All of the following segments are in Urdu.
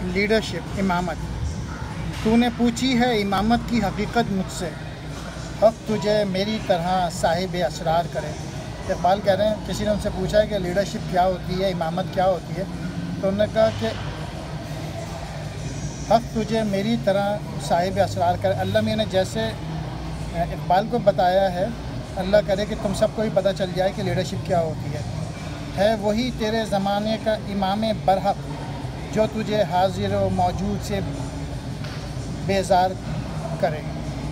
لیڈرشپ، امامت۔ تو نے پوچھی ہے امامت کی حقیقت مجھ سے، حق تجھے میری طرح صاحب اسرار کرے۔ اقبال کہہ رہے ہیں کسی نے ان سے پوچھا ہے کہ لیڈرشپ کیا ہوتی ہے، امامت کیا ہوتی ہے، تو انہوں نے کہا کہ حق تجھے میری طرح صاحب اسرار کرے۔ اللہ میاں نے جیسے اقبال کو بتایا ہے، اللہ کرے کہ تم سب کو ہی پتہ چل جائے کہ لیڈرشپ کیا ہوتی ہے وہی تیرے زمانے کا امام برحق جو تجھے حاضر و موجود سے بیزار کرے۔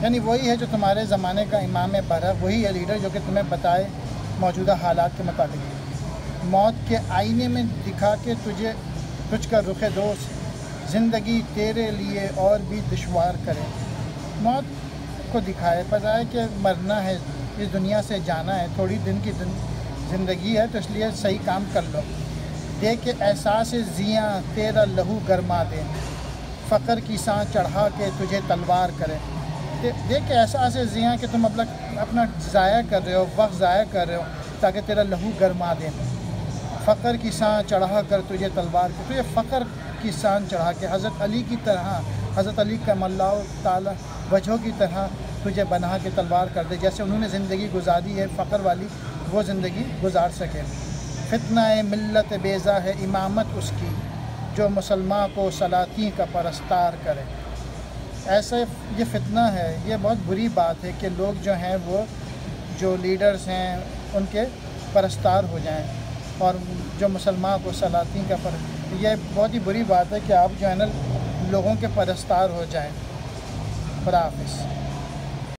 یعنی وہی ہے جو تمہارے زمانے کا امام برحق، وہی ہے لیڈر جو کہ تمہیں بتائے موجودہ حالات کے مطابق، موت کے آئینے میں دکھا کے تجھ کا رخ دوست زندگی تیرے لیے اور بھی دشوار کرے۔ موت کو دکھائے، بتائے کہ مرنا ہے، اس دنیا سے جانا ہے، تھوڑی دن کی زندگی ہے، تو اس لیے صحیح کام کر لو۔ دیکھ کے احساس زیاں تیرا لہو گرما دے، فقر کی سانس چڑھا کے تجھے تلوار کرے۔ دیکھ کے احساس زیاں کہ تم اپنا ضائع کر رہے ہو، وقت ضائع کر رہے ہو تاکہ تیرا لہو گرما دے، فقر کی سانس چڑھا کر تجھے تلوار کرے۔ تجھے فقر کی سانس چڑھا کے حضرت علی کی طرح، حضرت علی کرم اللہ تعالی وجہہ کی طرح تجھے بنا کے تلوار کر دے، جیسے انہوں نے زندگی گزاری ہے فقر والی، وہ زندگی گزار سکے۔ فتنہ ملت بیزا ہے امامت اس کی، جو مسلمان کو سلاطین کا پرستار کرے۔ ایسا یہ فتنہ ہے، یہ بہت بری بات ہے کہ لوگ جو ہیں وہ جو لیڈرز ہیں ان کے پرستار ہو جائیں، اور جو مسلمان کو سلاطین کا یہ بہت ہی بری بات ہے کہ آپ جو ہے نا لوگوں کے پرستار ہو جائیں۔ خدا حافظ۔